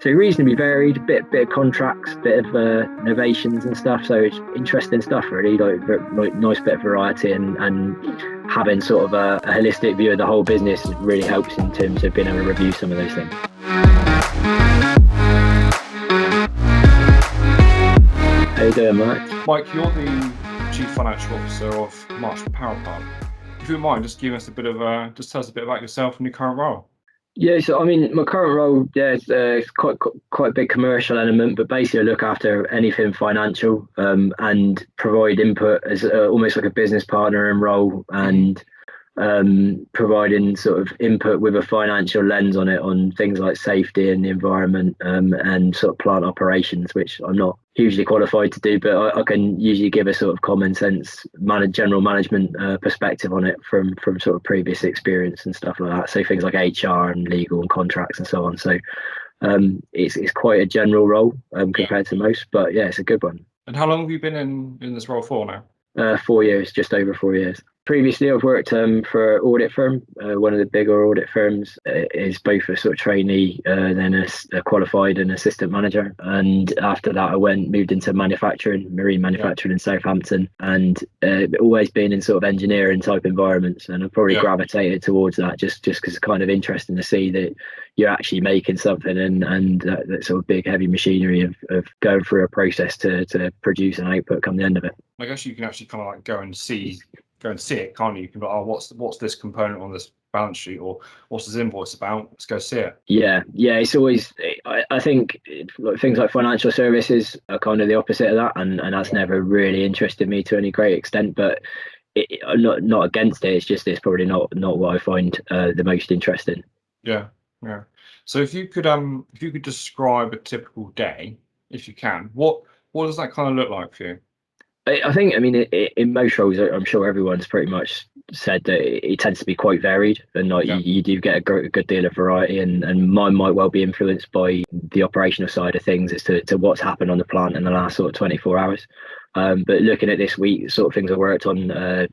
So reasonably varied, bit of contracts, bit of innovations and stuff. So it's interesting stuff, really. Like nice bit of variety, and having sort of a holistic view of the whole business really helps in terms of being able to review some of those things. How you doing, Mike? Mike, you're the Chief Financial Officer of Marshall Power Plant. If you wouldn't mind, just giving us just tell us a bit about yourself and your current role. Yeah, so I mean, my current role, it's quite a big commercial element, but basically I look after anything financial, and provide input as almost like a business partner in role, and providing sort of input with a financial lens on it, on things like safety and the environment, and sort of plant operations, which I'm not hugely qualified to do, but I can usually give a sort of common sense general management perspective on it from sort of previous experience and stuff like that. So things like HR and legal and contracts and so on. So it's quite a general role compared to most, but yeah, it's a good one. And how long have you been in this role for now? 4 years, just over 4 years. Previously, I've worked for an audit firm. One of the bigger audit firms is both a sort of trainee, then a qualified and assistant manager. And after that, I moved into marine manufacturing in Southampton, and always been in sort of engineering type environments. And I've probably gravitated towards that just because it's kind of interesting to see that you're actually making something, and that sort of big heavy machinery of going through a process to produce an output come the end of it. I guess you can actually kind of like go and see it, can't you? You can be like, oh, what's this component on this balance sheet, or what's this invoice about? Let's go see it. Yeah, it's always, I think things like financial services are kind of the opposite of that, and that's never really interested me to any great extent, but I'm not against it. It's probably not what I find the most interesting. Yeah. So if you could describe a typical day, if you can, what does that kind of look like for you? I think, I mean, in most roles, I'm sure everyone's pretty much said that it tends to be quite varied, and like you do get a good deal of variety, and mine might well be influenced by the operational side of things as to what's happened on the plant in the last sort of 24 hours. But looking at this week, sort of things I worked on,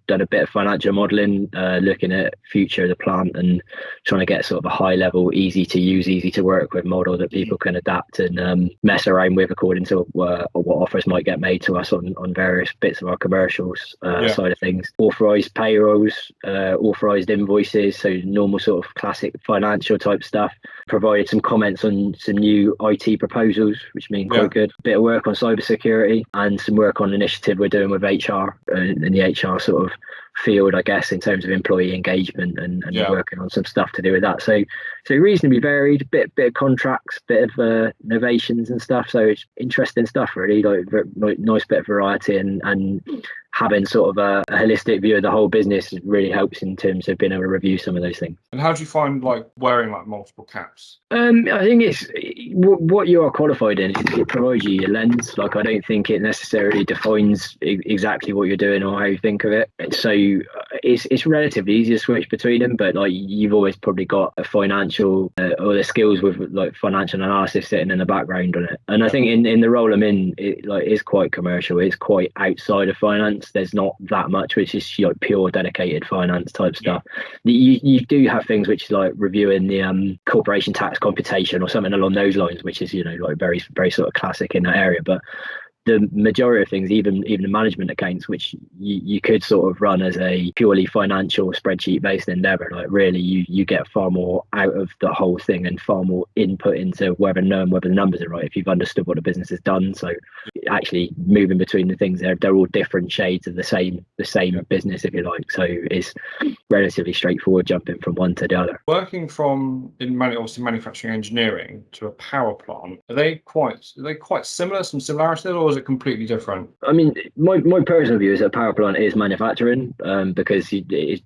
done a bit of financial modelling, looking at future of the plant and trying to get sort of a high level, easy to use, easy to work with model that people can adapt and mess around with according to what offers might get made to us on various bits of our commercials side of things. Authorised payrolls, authorised invoices, so normal sort of classic financial type stuff. Provided some comments on some new IT proposals, which mean quite good. Bit of work on cybersecurity and some work on initiative we're doing with HR in the HR sort of field, I guess, in terms of employee engagement and working on some stuff to do with that. So reasonably varied, bit of contracts, bit of innovations and stuff. So it's interesting stuff, really. Like nice bit of variety, and having sort of a holistic view of the whole business really helps in terms of being able to review some of those things. And how do you find like wearing like multiple caps? I think it's what you are qualified in. It provides you your lens. Like, I don't think it necessarily defines exactly what you're doing or how you think of it. So it's relatively easy to switch between them, but like you've always probably got a financial or the skills with like financial analysis sitting in the background on it. And I think in the role I'm in, it like is quite commercial. It's quite outside of finance. There's not that much which is like pure dedicated finance type stuff. You do have things which is like reviewing the corporation tax computation or something along those lines, which is like very very sort of classic in that area. But the majority of things, even the management accounts, which you could sort of run as a purely financial spreadsheet based endeavor, like really you get far more out of the whole thing and far more input into whether the numbers are right if you've understood what the business has done. So actually moving between the things, they're all different shades of the same business, if you like. So it's relatively straightforward jumping from one to the other. Working obviously manufacturing engineering to a power plant, are they quite similar, some similarities, or is it completely different? I mean, my personal view is that power plant is manufacturing, because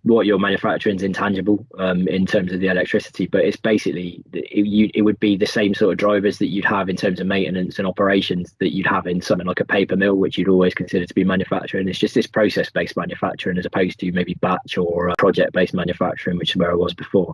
what you're manufacturing is intangible in terms of the electricity, but it's basically it would be the same sort of drivers that you'd have in terms of maintenance and operations that you'd have in something like a paper mill, which you'd always consider to be manufacturing. It's just this process-based manufacturing as opposed to maybe batch or project-based manufacturing, which is where I was before.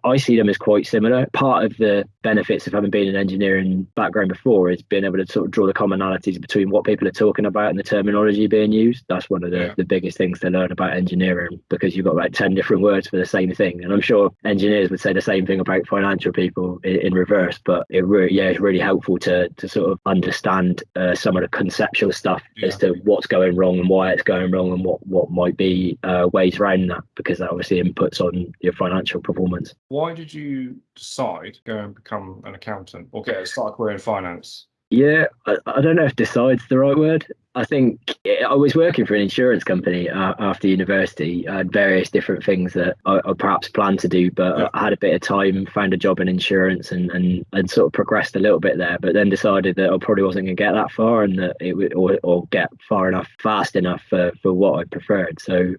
I see them as quite similar. Part of the benefits of having been an engineering background before is being able to sort of draw the commonalities between what people are talking about and the terminology being used. That's one of the biggest things to learn about engineering, because you've got like 10 different words for the same thing. And I'm sure engineers would say the same thing about financial people in reverse, but it's really helpful to sort of understand some of the conceptual stuff as to what's going wrong and why it's going wrong, and what might be ways around that, because that obviously inputs on your financial performance. Why did you decide to go and become an accountant or get a start career in finance? Yeah, I don't know if decide's the right word. I think I was working for an insurance company after university. I had various different things that I perhaps planned to do, but I had a bit of time, found a job in insurance, and sort of progressed a little bit there, but then decided that I probably wasn't going to get that far, and that it would or get far enough, fast enough for what I preferred. So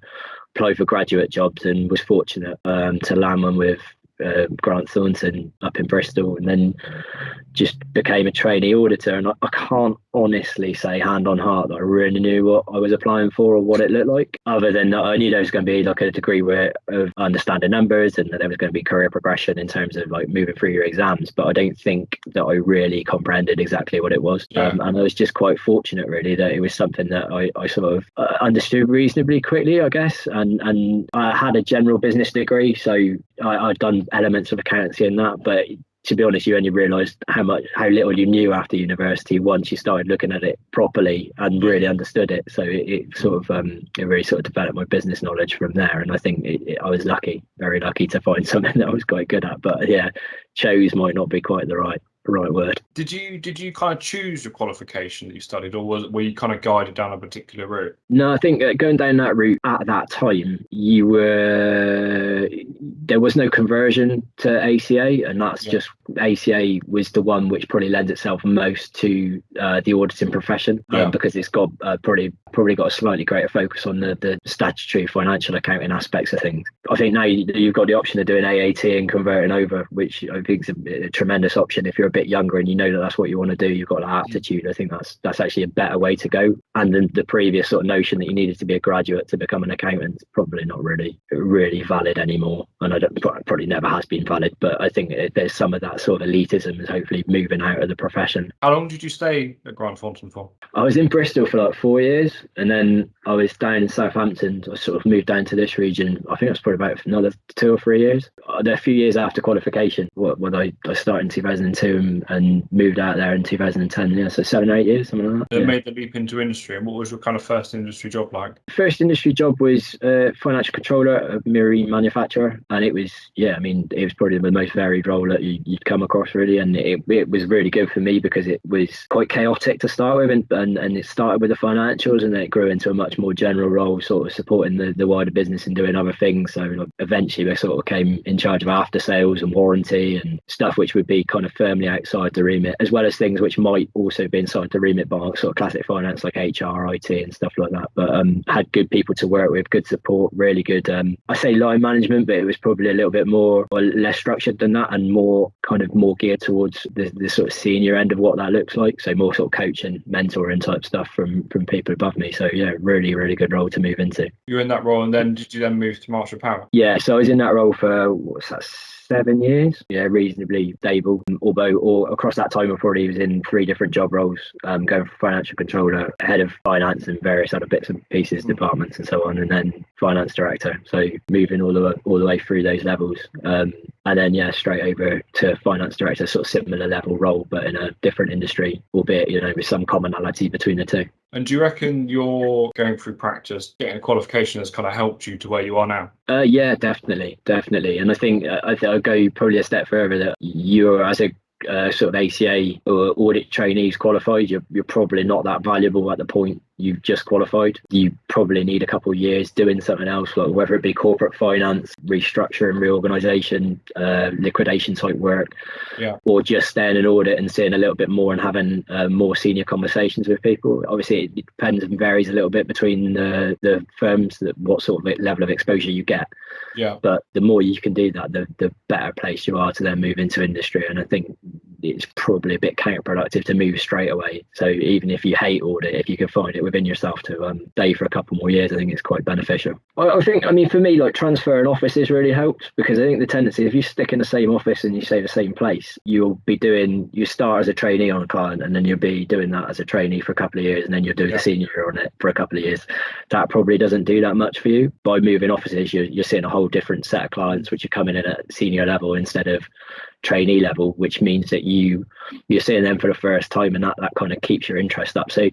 applied for graduate jobs and was fortunate to land one with Grant Thornton up in Bristol, and then just became a trainee auditor. And I can't honestly say hand on heart that I really knew what I was applying for or what it looked like, other than that I knew there was going to be like a degree of understanding numbers, and that there was going to be career progression in terms of like moving through your exams, but I don't think that I really comprehended exactly what it was. And I was just quite fortunate really that it was something that I sort of understood reasonably quickly, I guess, and I had a general business degree, so I'd done elements of accountancy in that, but to be honest, you only realised how little you knew after university once you started looking at it properly and really understood it. So it sort of it really sort of developed my business knowledge from there. And I think I was very lucky to find something that I was quite good at. But yeah, chose might not be quite the right word. Did you kind of choose your qualification that you studied, or were you kind of guided down a particular route? No, I think going down that route at that time, there was no conversion to ACA, and that's just ACA was the one which probably lends itself most to the auditing profession, because it's got probably got a slightly greater focus on the statutory financial accounting aspects of things. I think now you've got the option of doing AAT and converting over, which I think is a tremendous option if you're a bit younger and you know that that's what you want to do. You've got that aptitude. I think that's actually a better way to go. And then the previous sort of notion that you needed to be a graduate to become an accountant is probably not really valid anymore, and probably never has been valid. But I think there's some of that sort of elitism is hopefully moving out of the profession. How long did you stay at Grant Thornton for? I was in Bristol for like 4 years, and then I was down in Southampton. I sort of moved down to this region. I think it was probably about another 2 or 3 years. A few years after qualification, when I started in 2002 and moved out there in 2010. Yeah, so 7 or 8 years, something like that. That made the leap into industry. And what was your kind of first industry job like? First industry job was financial controller at a marine manufacturer, and it was probably the most varied role that you'd come across really, and it was really good for me because it was quite chaotic to start with, and it started with the financials, and then it grew into a much more general role, sort of supporting the wider business and doing other things. So like, eventually I sort of came in charge of after sales and warranty and stuff which would be kind of firmly outside the remit, as well as things which might also be inside the remit by sort of classic finance like HR, IT and stuff like that. But had good people to work with, good support, really good I say line management, but it was probably a little bit more or less structured than that, and more geared towards the sort of senior end of what that looks like. So more sort of coaching, mentoring type stuff from people above me. So yeah, really, really good role to move into. You were in that role, and then did you then move to Marshall Power? Yeah, so I was in that role for 7 years. Yeah, reasonably stable. Although across that time I probably was in 3 different job roles, going from financial controller, head of finance and various other bits and pieces, departments and so on, and then finance director. So moving all the way through those levels. And then straight over to finance director, sort of similar level role, but in a different industry, albeit with some commonality between the two. And do you reckon you're going through practice, getting a qualification has kind of helped you to where you are now? Yeah, definitely. And I think I'll go probably a step further, that you're, as a sort of ACA or audit trainees qualified, you're probably not that valuable at the point you've just qualified. You probably need a couple of years doing something else, like whether it be corporate finance, restructuring, reorganization, liquidation type work, or just staying in audit and seeing a little bit more and having more senior conversations with people. Obviously it depends and varies a little bit between the firms, what sort of level of exposure you get. But the more you can do that, the better place you are to then move into industry. And I think it's probably a bit counterproductive to move straight away. So even if you hate audit, if you can find it within yourself to stay for a couple more years, I think it's quite beneficial. I think, I mean, for me, like transferring offices really helps, because I think the tendency, if you stick in the same office and you say the same place, you start as a trainee on a client, and then you'll be doing that as a trainee for a couple of years, and then you'll do the senior on it for a couple of years. That probably doesn't do that much for you. By moving offices, you're seeing a whole different set of clients, which are coming in at senior level instead of trainee level, which means that you're seeing them for the first time, and that kind of keeps your interest up. So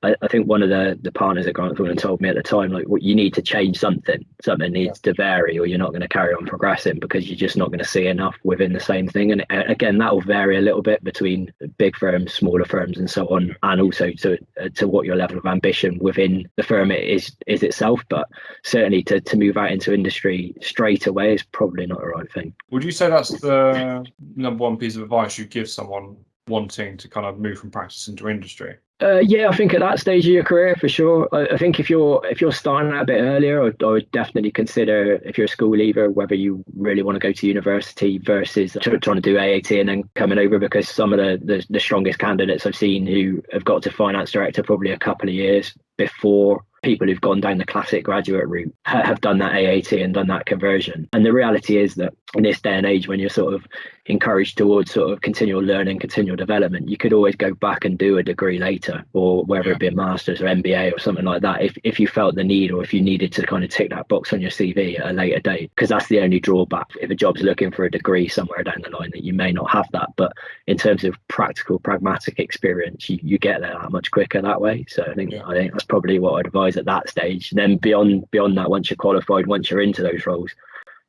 I think one of the partners at Grant Thornton told me at the time, like, you need to change something needs to vary, or you're not going to carry on progressing, because you're just not going to see enough within the same thing. And again, that will vary a little bit between big firms, smaller firms, and so on, and also to what your level of ambition within the firm is itself. But certainly to move out into industry straight away is probably not the right thing. Would you say that's the number one piece of advice you give someone wanting to kind of move from practice into industry? Yeah, I think at that stage of your career, for sure. I think if you're starting out a bit earlier, I would definitely consider, if you're a school leaver, whether you really want to go to university versus trying to do AAT and then coming over, because some of the strongest candidates I've seen who have got to finance director probably a couple of years before people who've gone down the classic graduate route have done that AAT and done that conversion. And the reality is that in this day and age, when you're sort of encouraged towards sort of continual learning, continual development, you could always go back and do a degree later, or whether it be a master's or MBA or something like that, if you felt the need, or if you needed to kind of tick that box on your CV at a later date. Because that's the only drawback. If a job's looking for a degree somewhere down the line, that you may not have that, but in terms of practical, pragmatic experience, you get there that much quicker that way. So I think that's probably what I'd advise at that stage. Then beyond that, once you're qualified, once you're into those roles,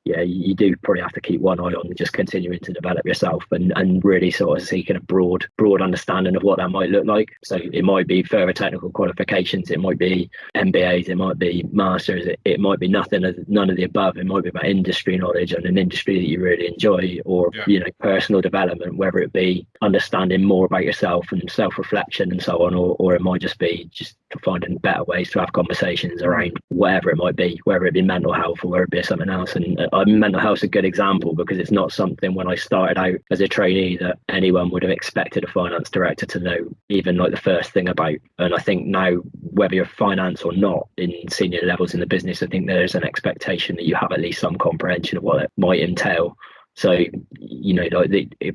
yeah, you do probably have to keep one eye on just continuing to develop yourself and really sort of seeking a broad understanding of what that might look like. So it might be further technical qualifications, it might be MBAs, it might be masters, it might be none of the above. It might be about industry knowledge and an industry that you really enjoy, or personal development, whether it be understanding more about yourself and self-reflection and so on, or it might just be just finding better ways to have conversations around whatever it might be, whether it be mental health or whether it be something else. And mental health is a good example, because it's not something when I started out as a trainee that anyone would have expected a finance director to know even like the first thing about. And I think now, whether you're finance or not in senior levels in the business, I think there's an expectation that you have at least some comprehension of what it might entail. So,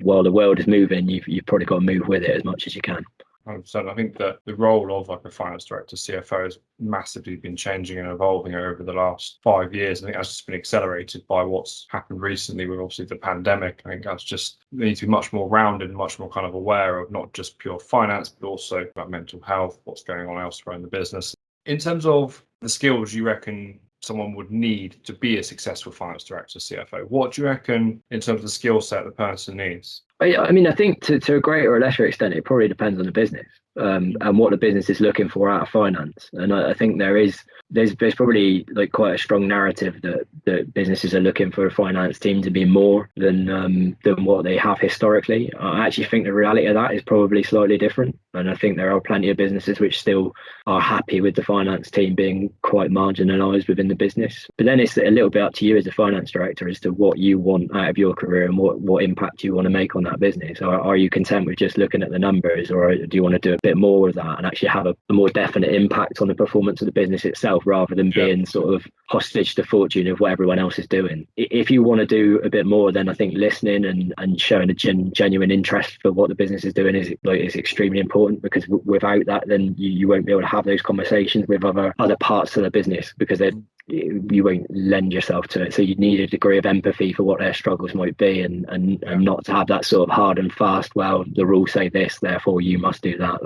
while the world is moving, you've probably got to move with it as much as you can. 100%. I think that the role of like a finance director, CFO, has massively been changing and evolving over the last 5 years. I think that's just been accelerated by what's happened recently with obviously the pandemic. I think that's just, they need to be much more rounded and much more kind of aware of not just pure finance, but also about mental health, what's going on elsewhere in the business. In terms of the skills you reckon someone would need to be a successful finance director, CFO, what do you reckon in terms of the skill set the person needs? I mean, I think to a greater or lesser extent, it probably depends on the business and what the business is looking for out of finance. And I think there's probably like quite a strong narrative that businesses are looking for a finance team to be more than what they have historically. I actually think the reality of that is probably slightly different. And I think there are plenty of businesses which still are happy with the finance team being quite marginalised within the business. But then it's a little bit up to you as a finance director as to what you want out of your career and what impact you want to make on that business. Or are you content with just looking at the numbers, or do you want to do a bit more of that and actually have a more definite impact on the performance of the business itself, rather than being sort of hostage to fortune of what everyone else is doing? If you want to do a bit more, then I think listening and showing a genuine interest for what the business is doing is extremely important, because without that, then you won't be able to have those conversations with other parts of the business, because you won't lend yourself to it. So you need a degree of empathy for what their struggles might be, and not to have that sort of hard and fast, well, the rules say this, therefore you must do that.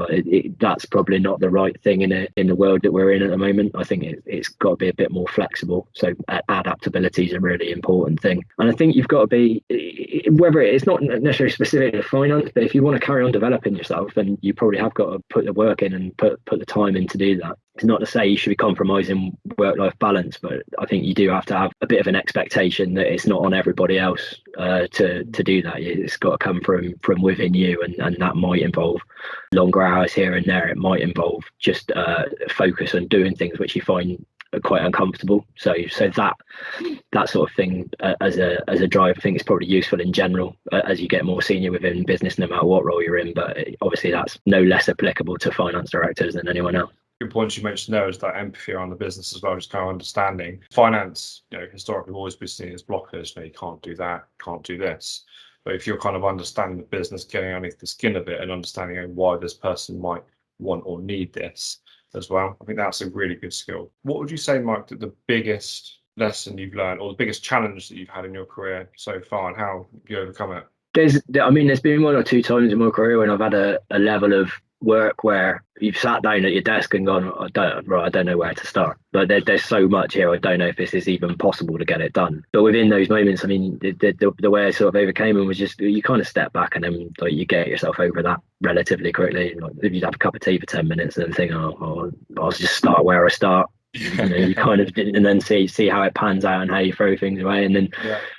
That's probably not the right thing in the world that we're in at the moment. I think it's got to be a bit more flexible. So adaptability is a really important thing. And I think you've got to be, whether it's not necessarily specific to finance, but if you want to carry on developing yourself, then you probably have got to put the work in and put the time in to do that. It's not to say you should be compromising work-life balance, but I think you do have to have a bit of an expectation that it's not on everybody else to do that. It's got to come from within you, and that might involve longer hours here and there. It might involve just focus on doing things which you find quite uncomfortable. So that sort of thing as a drive, I think is probably useful in general as you get more senior within business, no matter what role you're in. But obviously that's no less applicable to finance directors than anyone else. Good points you mentioned there is that empathy around the business as well, just kind of understanding. Finance, historically always been seen as blockers. You can't do that, can't do this. But if you're kind of understanding the business, getting underneath the skin of it and understanding why this person might want or need this as well, I think that's a really good skill. What would you say, Mike, that the biggest lesson you've learned or the biggest challenge that you've had in your career so far, and how you overcome it? There's been one or two times in my career when I've had a level of work where you've sat down at your desk and gone, I don't know where to start. Like there's so much here, I don't know if this is even possible to get it done. But within those moments, I mean, the way I sort of overcame them was just you kind of step back and then like you get yourself over that relatively quickly. Like if you'd have a cup of tea for 10 minutes and then think, I'll just start where I start. You kind of and then see how it pans out and how you throw things away, and then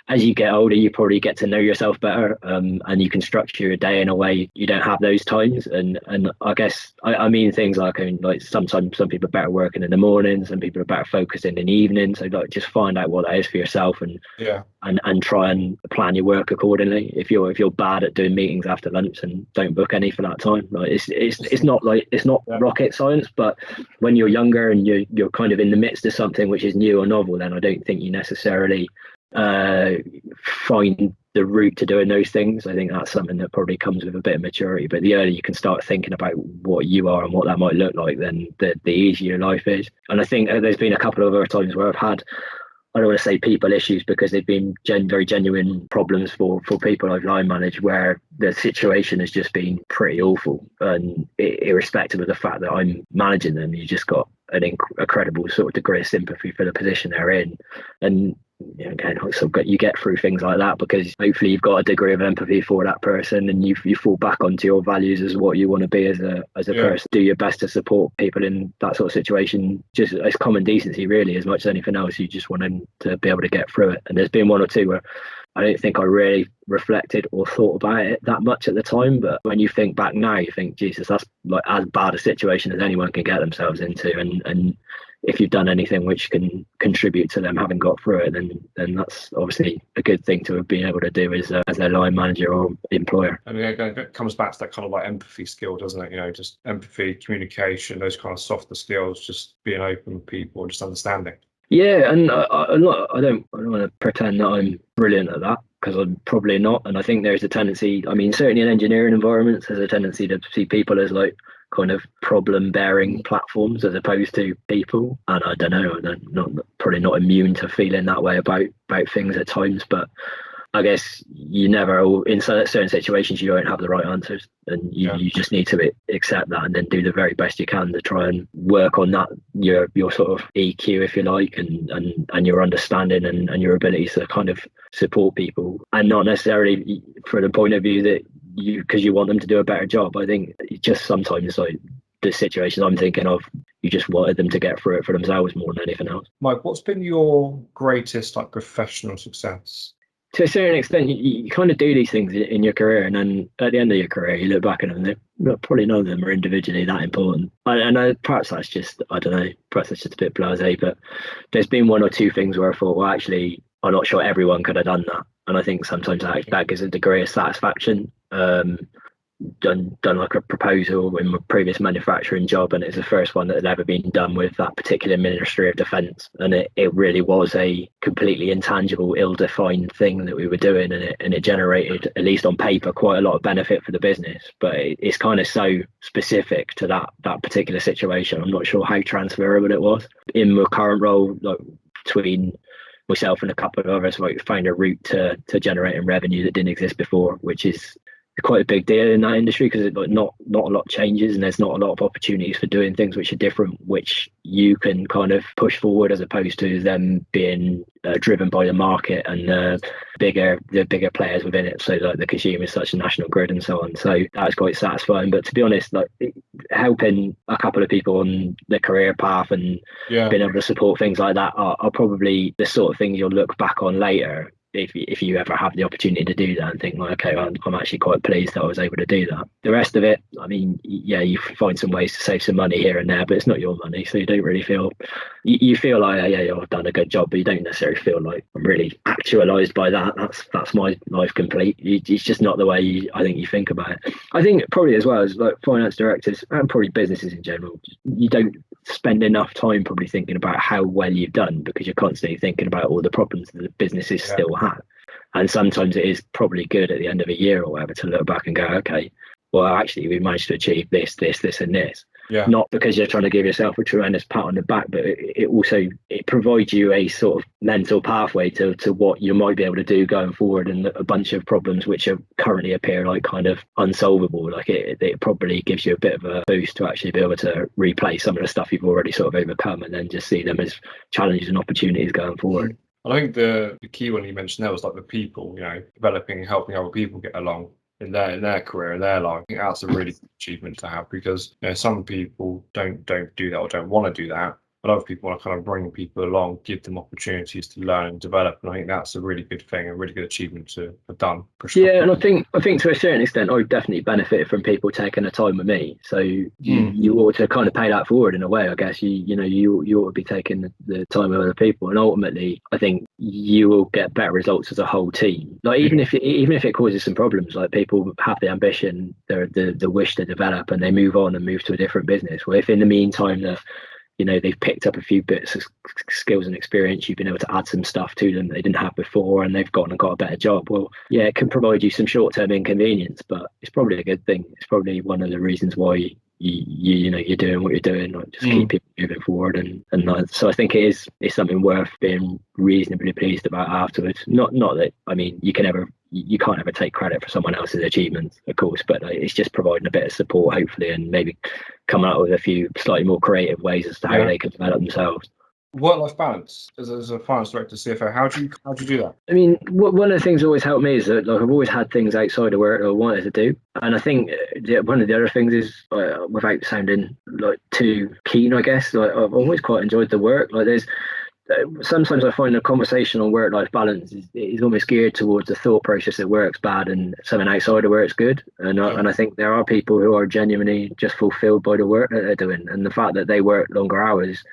as you get older you probably get to know yourself better, and you can structure your day in a way you don't have those times. And I guess I mean things like, like sometimes some people are better working in the mornings, some people are better focusing in the evening, so like just find out what that is for yourself and try and plan your work accordingly. If you're bad at doing meetings after lunch, and don't book any for that time. Like it's not rocket science, but when you're younger and you're kind of in the midst of something which is new or novel, then I don't think you necessarily find the route to doing those things. I think that's something that probably comes with a bit of maturity. But the earlier you can start thinking about what you are and what that might look like, then the easier life is. And I think there's been a couple of other times where I've had, I don't want to say people issues, because they've been very genuine problems for people I've line managed, where the situation has just been pretty awful, and irrespective of the fact that I'm managing them, you just got an incredible sort of degree of sympathy for the position they're in. And again, you get through things like that because hopefully you've got a degree of empathy for that person, and you fall back onto your values as what you want to be as a person. Do your best to support people in that sort of situation, just as common decency really, as much as anything else. You just want them to be able to get through it. And there's been one or two where I don't think I really reflected or thought about it that much at the time, but when you think back now, you think, Jesus, that's like as bad a situation as anyone can get themselves into, and if you've done anything which can contribute to them having got through it, then that's obviously a good thing to have been able to do as their line manager or employer. And again, it comes back to that kind of like empathy skill, doesn't it? Just empathy, communication, those kind of softer skills, just being open with people, just understanding. Yeah, and I don't want to pretend that I'm brilliant at that, because I'm probably not. And I think there's a tendency, I mean, certainly in engineering environments, there's a tendency to see people as like kind of problem-bearing platforms as opposed to people. And I don't know, I'm probably not immune to feeling that way about things at times, but I guess you never, in certain situations, you don't have the right answers, and you just need to accept that and then do the very best you can to try and work on that, your sort of EQ, if you like, and your understanding and your ability to kind of support people, and not necessarily from the point of view that because you want them to do a better job. I think just sometimes like the situations I'm thinking of, you just wanted them to get through it for themselves more than anything else. Mike, what's been your greatest like professional success? To a certain extent, you kind of do these things in your career, and then at the end of your career, you look back at them, probably none of them are individually that important. And perhaps that's just, I don't know, perhaps that's just a bit blasé, but there's been one or two things where I thought, well, actually, I'm not sure everyone could have done that. And I think sometimes that gives a degree of satisfaction. Done like a proposal in my previous manufacturing job, and it's the first one that had ever been done with that particular Ministry of Defence, and it really was a completely intangible, ill-defined thing that we were doing, and it generated, at least on paper, quite a lot of benefit for the business, but it's kind of so specific to that particular situation. I'm not sure how transferable it was in my current role. Like between myself and a couple of others, we found a route to generating revenue that didn't exist before, which is quite a big deal in that industry, because not a lot changes, and there's not a lot of opportunities for doing things which are different, which you can kind of push forward, as opposed to them being driven by the market and the bigger players within it, so like the consumer, such a national grid and so on. So that's quite satisfying. But to be honest, like helping a couple of people on their career path and being able to support things like that are probably the sort of things you'll look back on later if you ever have the opportunity to do that and think like, okay, I'm actually quite pleased that I was able to do that. The rest of it, I mean, yeah, you find some ways to save some money here and there, but it's not your money, so you don't really feel, you feel like, yeah, I've done a good job, but you don't necessarily feel like I'm really actualized by that. That's my life complete. It's just not the way I think you think about it. I think probably as well as like finance directors and probably businesses in general, you don't spend enough time probably thinking about how well you've done, because you're constantly thinking about all the problems that the businesses still have. And sometimes it is probably good at the end of a year or whatever to look back and go, okay, well, actually, we managed to achieve this, and this. Yeah. Not because you're trying to give yourself a tremendous pat on the back, but it also provides you a sort of mental pathway to what you might be able to do going forward, and a bunch of problems which are currently appear like kind of unsolvable. Like it probably gives you a bit of a boost to actually be able to replay some of the stuff you've already sort of overcome, and then just see them as challenges and opportunities going forward. I think the key one you mentioned there was like the people, developing and helping other people get along in their career, in their life. I think that's a really good achievement to have, because some people don't do that or don't want to do that, but other people want to kind of bring people along, give them opportunities to learn and develop. And I think that's a really good thing, a really good achievement to have done. Yeah, and I think to a certain extent, I've definitely benefited from people taking the time with me. So you ought to kind of pay that forward in a way, I guess. You ought to be taking the time with other people, and ultimately, I think you will get better results as a whole team. Like even if it causes some problems, like people have the ambition, the wish to develop, and they move on and move to a different business. Well, if in the meantime they've picked up a few bits of skills and experience, you've been able to add some stuff to them they didn't have before, and they've gone and got a better job. Well, yeah, it can provide you some short-term inconvenience, but it's probably a good thing. It's probably one of the reasons why you're doing what you're doing, like just keep people moving forward, and so I think it's something worth being reasonably pleased about afterwards. Not that, I mean, you can't ever take credit for someone else's achievements, of course, but it's just providing a bit of support, hopefully, and maybe coming up with a few slightly more creative ways as to how they can develop themselves. Work-life balance as a finance director, CFO, how do you do that? I mean, one of the things that always helped me is that like I've always had things outside of work that I wanted to do, and I think one of the other things is, without sounding like too keen, I guess, like I've always quite enjoyed the work. Like sometimes I find a conversation on work-life balance is almost geared towards the thought process that work's bad and something outside of work's good. And I think there are people who are genuinely just fulfilled by the work that they're doing, and the fact that they work longer hours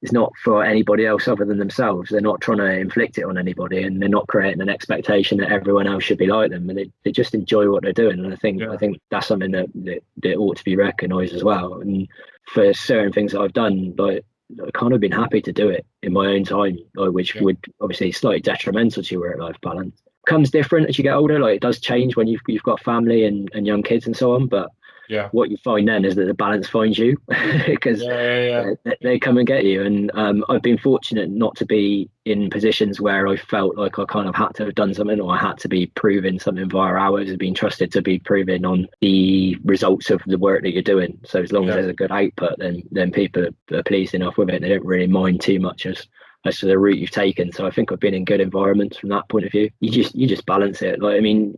is not for anybody else other than themselves. They're not trying to inflict it on anybody, and they're not creating an expectation that everyone else should be like them, and they just enjoy what they're doing. And I think that's something that ought to be recognised as well. And for certain things that I've done, like I've kind of been happy to do it in my own time, which would obviously slightly detrimental to your work-life balance. Comes different as you get older. Like it does change when you've got family and young kids and so on, but what you find then is that the balance finds you, because they come and get you. And I've been fortunate not to be in positions where I felt like I kind of had to have done something, or I had to be proving something via hours. I've been trusted to be proving on the results of the work that you're doing. So as long as there's a good output, then people are pleased enough with it. They don't really mind too much as to the route you've taken. So I think I've been in good environments from that point of view. You just balance it. Like, I mean,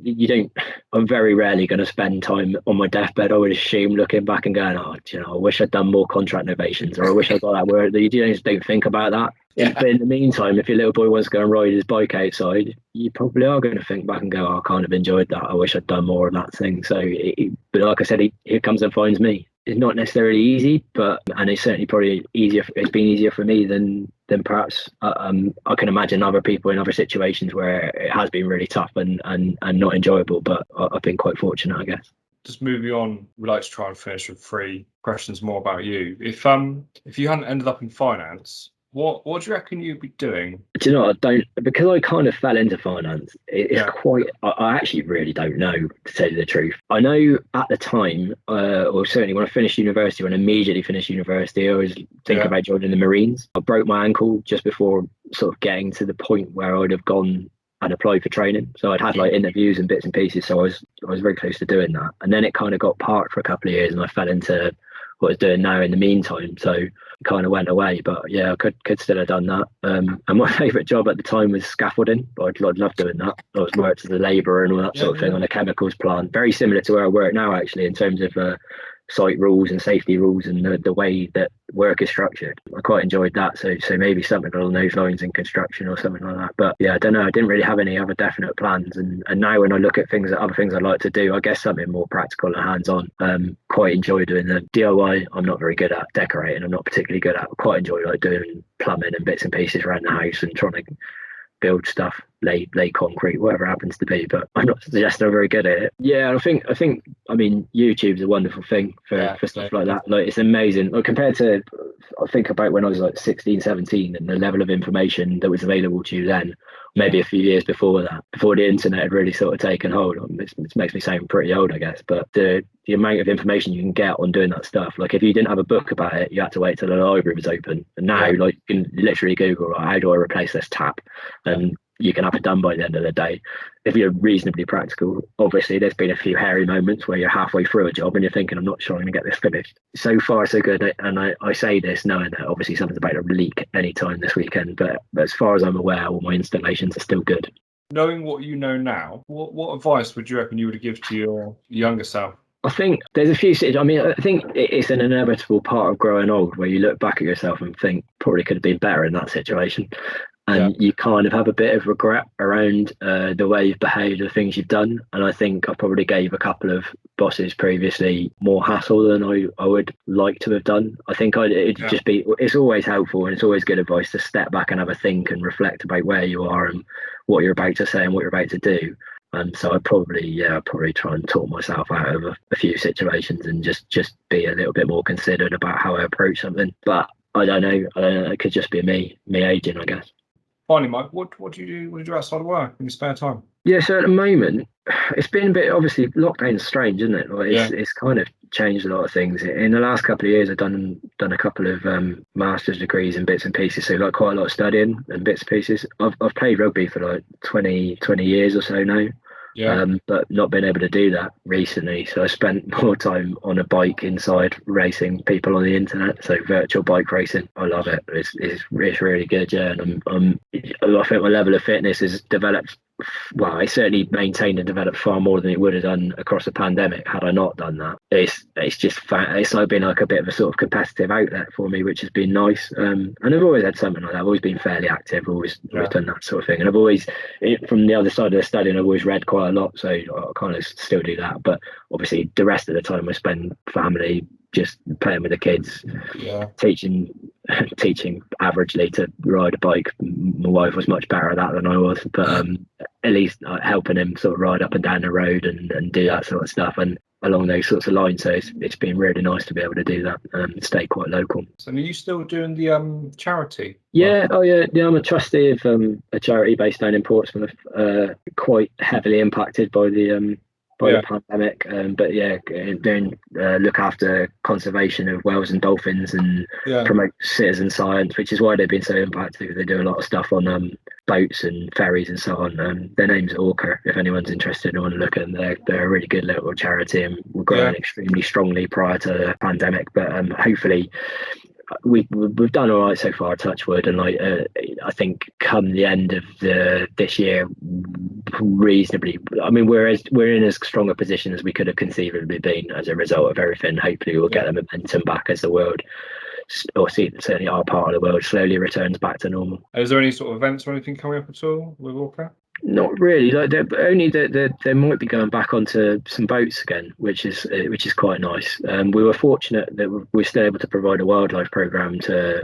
I'm very rarely going to spend time on my deathbed, I would assume, looking back and going, I wish I'd done more contract novations, or I wish I got that word. You just don't think about that. But in the meantime, if your little boy wants to go and ride his bike outside, you probably are going to think back and go, I kind of enjoyed that. I wish I'd done more of that thing. So, but like I said, he comes and finds me. It's not necessarily easy, and it's certainly probably easier. It's been easier for me than perhaps I can imagine other people in other situations where it has been really tough and not enjoyable. But I've been quite fortunate, I guess. Just moving on, we'd like to try and finish with 3 questions more about you. If you hadn't ended up in finance, what do you reckon you'd be doing? Do you know, because I kind of fell into finance. It's quite, I actually really don't know, to tell you the truth. I know at the time, or certainly when I finished university, when I immediately finished university, I was thinking about joining the Marines. I broke my ankle just before sort of getting to the point where I'd have gone and applied for training. So I'd had like interviews and bits and pieces. So I was very close to doing that. And then it kind of got parked for a couple of years, and I fell into what I was doing now in the meantime. So it kind of went away, but yeah, I could still have done that. And my favourite job at the time was scaffolding. I'd love doing that. I was worked as a labourer and all that sort of thing on a chemicals plant, very similar to where I work now, actually, in terms of site rules and safety rules and the way that work is structured. I quite enjoyed that. So maybe something along those lines in construction or something like that. But yeah, I don't know. I didn't really have any other definite plans. And now when I look at other things I'd like to do, I guess something more practical and hands-on. Quite enjoy doing the DIY. I'm not very good at decorating. I'm not particularly good at. I quite enjoy like doing plumbing and bits and pieces around the house and trying to build stuff, lay concrete, whatever it happens to be. But I'm not suggesting I'm very good at it. Yeah, I mean, YouTube's a wonderful thing for stuff like that. Like, it's amazing. Like, compared to, I think about when I was like 16, 17, and the level of information that was available to you then, maybe a few years before that, before the internet had really sort of taken hold. It makes me sound pretty old, I guess, but the amount of information you can get on doing that stuff, like if you didn't have a book about it, you had to wait till the library was open. And now, like, you can literally Google, like, how do I replace this tap? And you can have it done by the end of the day. If you're reasonably practical, obviously there's been a few hairy moments where you're halfway through a job and you're thinking, I'm not sure I'm going to get this finished. So far, so good. And I say this knowing that obviously something's about to leak anytime this weekend, but as far as I'm aware, all my installations are still good. Knowing what you know now, what advice would you reckon you would give to your younger self? I think there's a few situations. I mean, I think it's an inevitable part of growing old where you look back at yourself and think probably could have been better in that situation. And you kind of have a bit of regret around the way you've behaved, the things you've done. And I think I probably gave a couple of bosses previously more hassle than I would like to have done. I think it's always helpful and it's always good advice to step back and have a think and reflect about where you are and what you're about to say and what you're about to do. And so I'd probably try and talk myself out of a few situations and just be a little bit more considered about how I approach something. But I don't know. It could just be me aging, I guess. Finally, Mike, what do you do? What do you do outside of work in your spare time? Yeah, so at the moment, it's been a bit, obviously, lockdown's strange, isn't it? Like, it's kind of changed a lot of things. In the last couple of years, I've done a couple of master's degrees in bits and pieces, so like quite a lot of studying and bits and pieces. I've played rugby for like 20 years or so now. But not been able to do that recently, so I spent more time on a bike inside racing people on the internet, so virtual bike racing. I love it. It's really good, and I think my level of fitness has developed. Well, I certainly maintained and developed far more than it would have done across the pandemic had I not done that. It's just it's like been like a bit of a sort of competitive outlet for me, which has been nice. And I've always had something like that. I've always been fairly active, always done that sort of thing. And I've always, from the other side of the studying, I've always read quite a lot, so I kind of still do that. But obviously, the rest of the time I spend family, just playing with the kids, teaching averagely to ride a bike. My wife was much better at that than I was, but at least helping him sort of ride up and down the road and do that sort of stuff and along those sorts of lines. So it's been really nice to be able to do that and stay quite local. So are you still doing the charity? Yeah, I'm a trustee of a charity based down in Portsmouth, quite heavily impacted by the pandemic, but doing look after conservation of whales and dolphins and promote citizen science, which is why they've been so impacted, because they do a lot of stuff on boats and ferries and so on. Their name's Orca, if anyone's interested and want to look at them. They're a really good little charity and were growing extremely strongly prior to the pandemic, but hopefully we've done all right so far, touch wood, and I think come the end of this year, reasonably, I mean, we're in as strong a position as we could have conceivably been as a result of everything. Hopefully we'll get the momentum back as the world, or certainly our part of the world, slowly returns back to normal. Is there any sort of events or anything coming up at all with Orca? Not really. Like, only that they might be going back onto some boats again, which is quite nice. We were fortunate that we were still able to provide a wildlife program to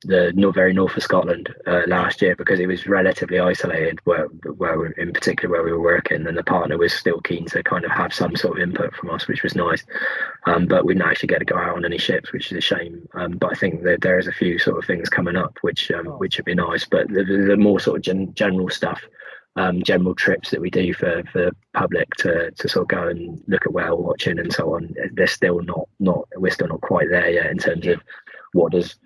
the very north of Scotland last year, because it was relatively isolated where in particular where we were working, and the partner was still keen to kind of have some sort of input from us, which was nice. But we didn't actually get to go out on any ships, which is a shame. But I think that there is a few sort of things coming up which would be nice. But the more sort of general stuff. General trips that we do for the public to sort of go and look at whale watching and so on, we're still not quite there yet in terms of what does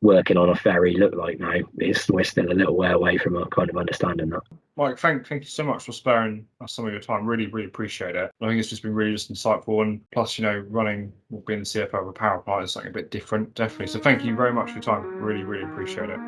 working on a ferry look like now. We're still a little way away from kind of understanding that. Mike, thank you so much for sparing us some of your time. Really appreciate it. I think it's just been really insightful, and plus, being the CFO of a power plant is something a bit different, definitely. So thank you very much for your time. Really appreciate it.